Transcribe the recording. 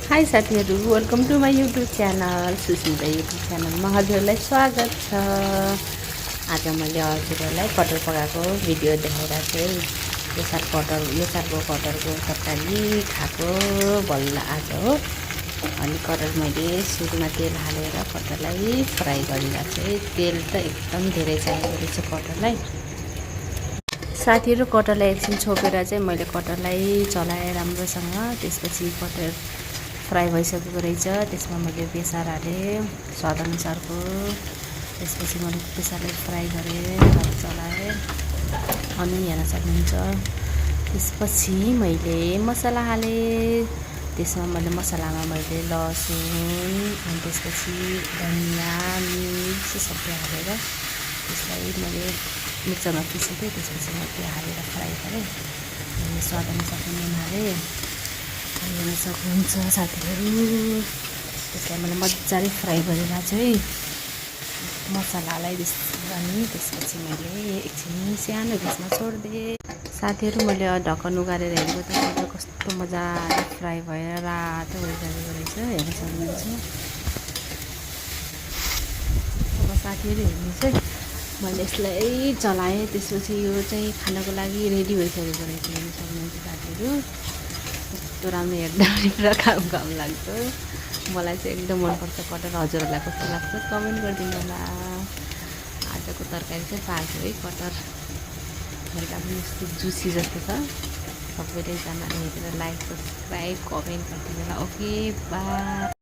High साथीहरू, welcome to my YouTube channel Susmita YouTube च्यानलमा हजुरहरूलाई स्वागत छ। आज मैले हजुरहरूलाई कटहर पकाएको भिडियो देखाएर चाहिँ यो सालको कटहरको तरकारी खाएको बल्ल आज हो। अनि कटहर मैले सुरुमा तेल हालेर कटहरलाई फ्राई गरेर चाहिँ तेल त एकदम धेरै चाहिएको रहेछ कटहरलाई। साथीहरू कटहरलाई एकछिन छोपेर चाहिँ मैले कटहरलाई चलाएँ राम्रोसँग। त्यसपछि कटहर फ्राई भइसकेको रहेछ। त्यसमा मैले बेसार हालेँ स्वादअनुसारको। त्यसपछि मैले बेसारलाई फ्राई गरेँ, चलाएँ अनि हेर्न सक्नुहुन्छ। त्यसपछि मैले मसला हालेँ। त्यसमा मसलामा मैले लसुन अनि त्यसपछि धनियाँ मिर्च सबै हालेर त्यसलाई मैले मिक्सरमा पिसेको। त्यसपछि मैले त्यो हालेर फ्राई गरेँ। अनि स्वादअनुसारको नुन हालेँ। हेर्न सक्नुहुन्छ साथीहरू, त्यसलाई मैले मजाले फ्राई गरेर चाहिँ मसला हालेँ। अनि त्यसपछि मैले एकछिन सानो ग्यासमा छोडिदिएँ। साथीहरू, मैले ढक्कन उगारेर हेरेको त कस्तो मजाले फ्राई भएर रातो भइसकेको रहेछ। हेर्न सक्नुहुन्छ। अब साथीहरू हेर्नु चाहिँ मैले यसलाई चलाएँ। त्यसपछि यो चाहिँ खानको लागि रेडी भइसकेको रहेछ। हेर्न सक्नुहुन्छ साथीहरू, कस्तो राम्रो हेर्दा पनि पुरा काम लाग्छ। मलाई चाहिँ एकदम मनपर्छ कटहर। हजुरहरूलाई कस्तो लाग्छ कमेन्ट गरिदिनु होला। आजको तरकारी चाहिँ पाक्यो है कटहर। हेर्दा पनि यस्तो जुसी जस्तो छ। सबैले जनाले हेरेर लाइक सब्सक्राइब कमेन्ट गरिदिनु होला। Okay, by.